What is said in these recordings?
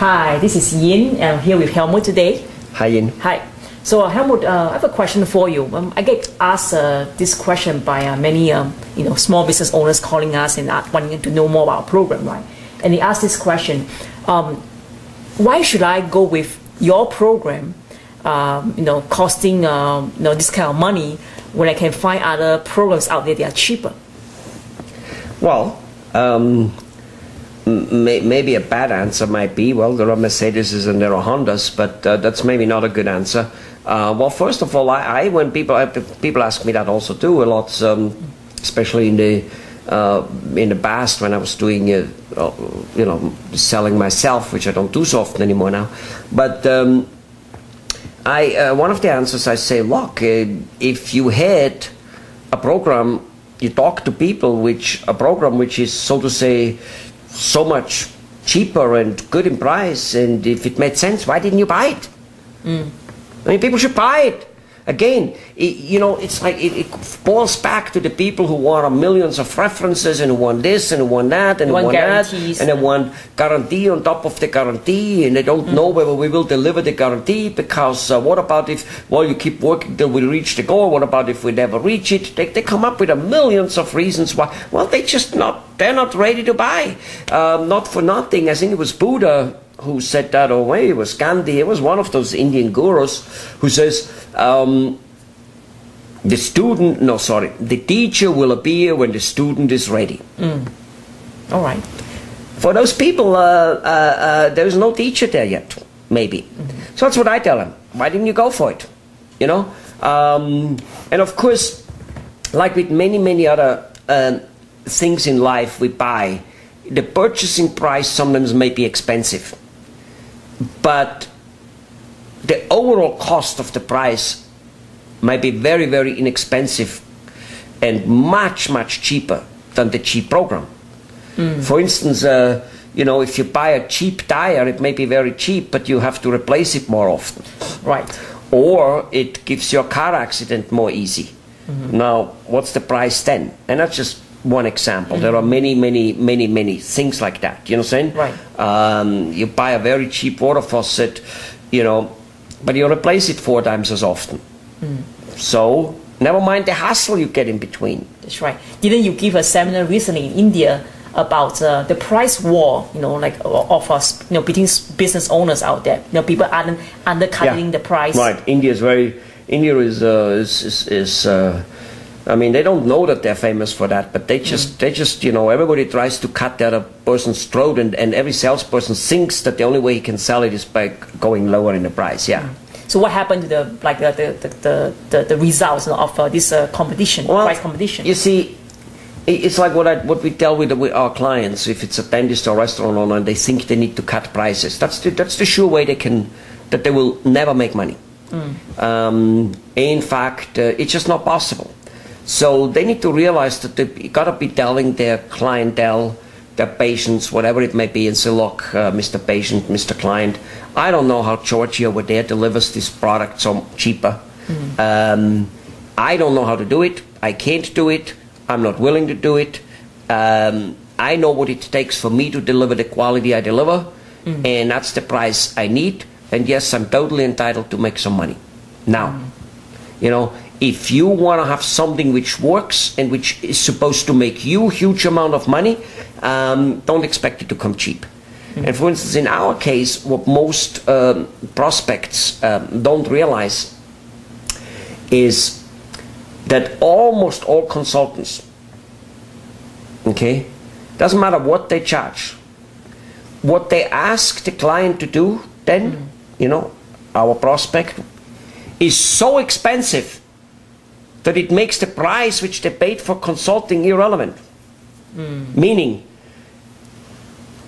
Hi, this is Yin, and I'm here with Helmut today. Hi, Yin. Hi. So Helmut, I have a question for you. I get asked this question by many small business owners calling us and wanting to know more about our program, right? And they ask this question: why should I go with your program? Costing this kind of money when I can find other programs out there that are cheaper? Well, maybe a bad answer might be, well, there are Mercedes and there are Hondas, but that's maybe not a good answer. Well, first of all, when people ask me that also too a lot, especially in the past when I was doing selling myself, which I don't do so often anymore now. But one of the answers I say, look, if you had a program, you talk to people, a program which is, so to say, so much cheaper and good in price, and if it made sense, why didn't you buy it? I mean, people should buy it. Again, it's like it boils back to the people who want millions of references and who want this and who want that and who want that, and they want guarantee on top of the guarantee, and they don't know whether we will deliver the guarantee because what about if, well, you keep working till we reach the goal? What about if we never reach it? They come up with millions of reasons why. Well, they're not ready to buy. Not for nothing. I think it was Buddha who said that, or maybe it was Gandhi. It was one of those Indian gurus who says, the teacher will appear when the student is ready. All right. For those people, there is no teacher there yet, maybe. So that's what I tell them. Why didn't you go for it? And of course, like with many other things in life we buy, the purchasing price sometimes may be expensive, but the overall cost of the price might be very, very inexpensive and much cheaper than the cheap program. For instance, if you buy a cheap tire, it may be very cheap, but you have to replace it more often. Right. Or it gives your car accident more easy. Now, what's the price then? And that's just one example. There are many things like that. You know what I'm saying? Right. You buy a very cheap water faucet, but you replace it 4 times as often. So, never mind the hassle you get in between. That's right. Didn't you give a seminar recently in India about the price war, of us, between business owners out there? People aren't undercutting the price. Right. India is I mean, they don't know that they're famous for that, but they just everybody tries to cut the other person's throat, and every salesperson thinks that the only way he can sell it is by going lower in the price. Yeah. So what happened to the results of this competition, price competition? You see, it's like what we tell with our clients. If it's a dentist or restaurant owner and they think they need to cut prices, that's the sure way they will never make money. In fact, it's just not possible. So they need to realize that they got to be telling their clientele, their patients, whatever it may be, and say, look, Mr. Patient, Mr. Client, I don't know how Georgie over there delivers this product so cheaper. I don't know how to do it. I can't do it. I'm not willing to do it. I know what it takes for me to deliver the quality I deliver, and that's the price I need. And yes, I'm totally entitled to make some money. Now, if you want to have something which works and which is supposed to make you a huge amount of money, don't expect it to come cheap. And for instance, in our case, what most prospects don't realize is that almost all consultants, doesn't matter what they charge, what they ask the client to do, then, our prospect, is so expensive that it makes the price which they paid for consulting irrelevant. Meaning,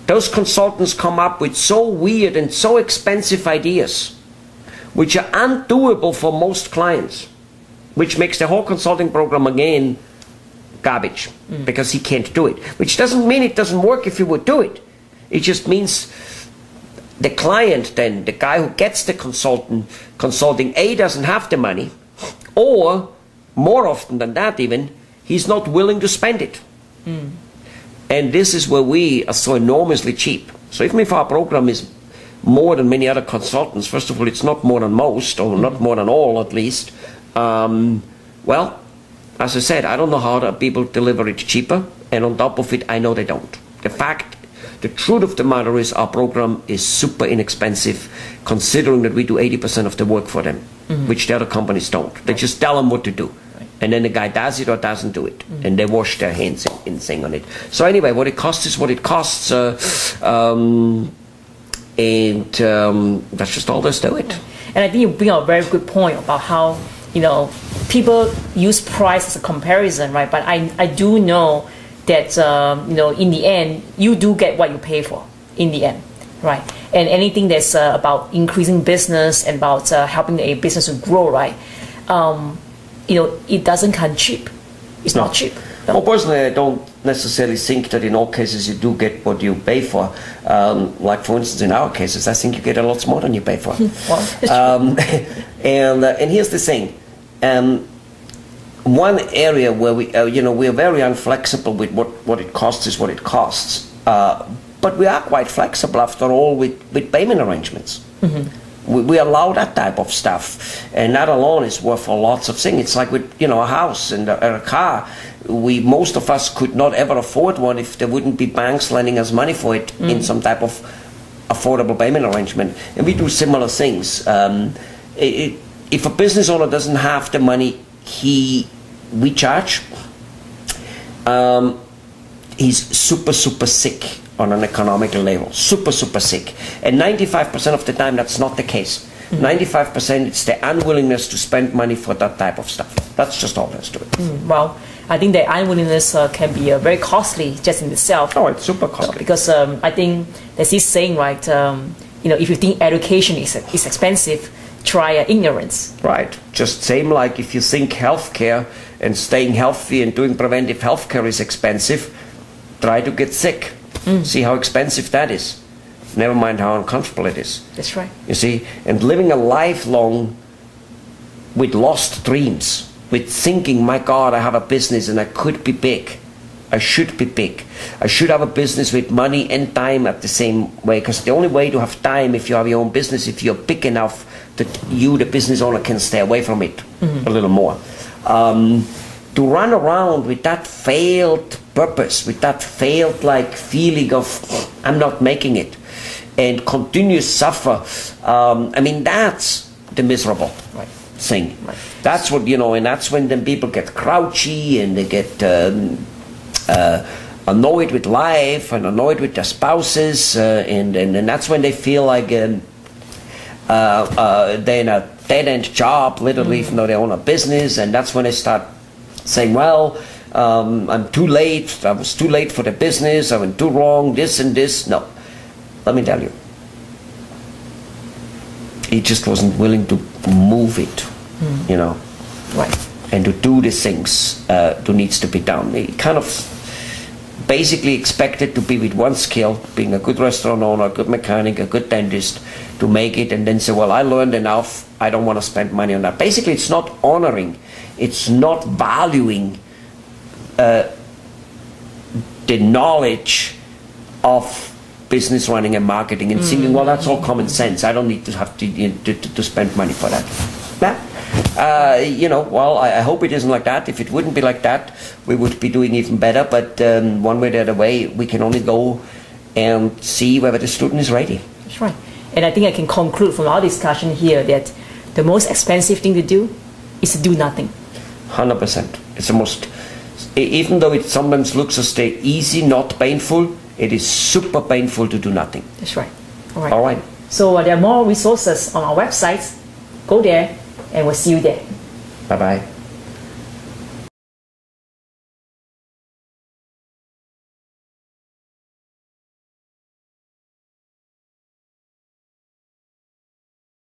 those consultants come up with so weird and so expensive ideas which are undoable for most clients, which makes the whole consulting program again garbage, because he can't do it. Which doesn't mean it doesn't work if you would do it. It just means the client then, the guy who gets the consulting, A, doesn't have the money, or more often than that even, he's not willing to spend it. And this is where we are so enormously cheap. So even if our program is more than many other consultants. First of all, it's not more than most, or not more than all at least. Well, as I said, I don't know how the people deliver it cheaper, and on top of it, I know they don't. The truth of the matter is our program is super inexpensive, considering that we do 80% of the work for them, which the other companies don't. They just tell them what to do. And then the guy does it or doesn't do it. And they wash their hands in saying on it. So anyway, what it costs is what it costs. And that's just all there's to it. And I think you bring up a very good point about how, people use price as a comparison, right? But I do know that, in the end, you do get what you pay for in the end, right? And anything that's about increasing business and about helping a business to grow, right? It doesn't come cheap. It's not cheap. No. Well, personally, I don't necessarily think that in all cases you do get what you pay for. Like, for instance, in our cases, I think you get a lot more than you pay for. Well, and here's the thing. One area where we are very inflexible with what it costs is what it costs. But we are quite flexible, after all, with payment arrangements. We allow that type of stuff, and that alone is worth lots of things. It's like with a house and a car. Most of us could not ever afford one if there wouldn't be banks lending us money for it in some type of affordable payment arrangement. And we do similar things. If a business owner doesn't have the money we charge, he's super sick on an economical level, super sick. And 95% of the time that's not the case. 95% it's the unwillingness to spend money for that type of stuff. That's just all there's to it. Well, I think the unwillingness can be very costly just in itself. Oh, it's super costly. Because I think there's this saying, right, if you think education is expensive, try ignorance. Right. Just same like if you think healthcare and staying healthy and doing preventive healthcare is expensive, try to get sick. See how expensive that is. Never mind how uncomfortable it is. That's right. You see, and living a lifelong with lost dreams, with thinking, my God, I have a business and I could be big. I should be big. I should have a business with money and time at the same way, because the only way to have time if you have your own business, if you're big enough that you, the business owner, can stay away from it a little more. To run around with that failed purpose, with that failed feeling of I'm not making it, and continue to suffer, that's the miserable thing. Right. That's what, and that's when then people get grouchy and they get annoyed with life and annoyed with their spouses, and that's when they feel like they're in a dead-end job, literally, even though they own a business, and that's when they start saying, well, I'm too late, I was too late for the business, I went too wrong, this and this. No, let me tell you, he just wasn't willing to move it, right, and to do the things that needs to be done. He kind of basically expected to be with one skill, being a good restaurant owner, a good mechanic, a good dentist, to make it, and then say, well, I learned enough, I don't want to spend money on that. Basically, it's not honoring, it's not valuing the knowledge of business running and marketing, and thinking, well, that's all common sense, I don't need to have to spend money for that. Well, I hope it isn't like that. If it wouldn't be like that, we would be doing even better, but one way or the other way, we can only go and see whether the student is ready. That's right. And I think I can conclude from our discussion here that the most expensive thing to do is to do nothing. 100%. It's the most, even though it sometimes looks as though easy, not painful, it is super painful to do nothing. That's right. All right. So there are more resources on our website. Go there, and we'll see you there. Bye-bye.